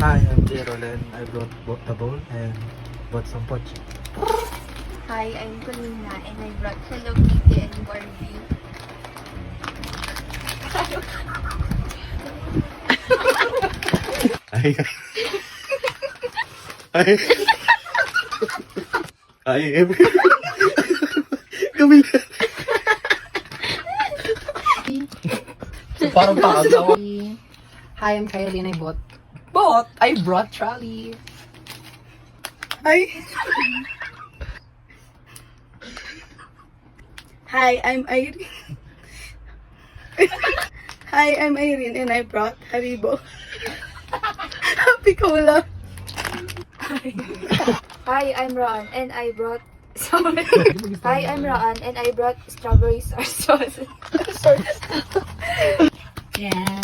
Hi, I'm Gerald and I brought a bowl and bought some pochi. Hi, I'm Colina and I brought Hello Kitty and Barbie. I I am kami parang paagaw. Hi, I'm Kylie and I brought trolley. Hi. Hi, I'm Irene. Hi, I'm Irene and I brought Haribo. Happy Cola. Hi, I'm Ron and I brought sorry. Hi, I'm Ron and I brought strawberry sauce. Sorry. Yeah.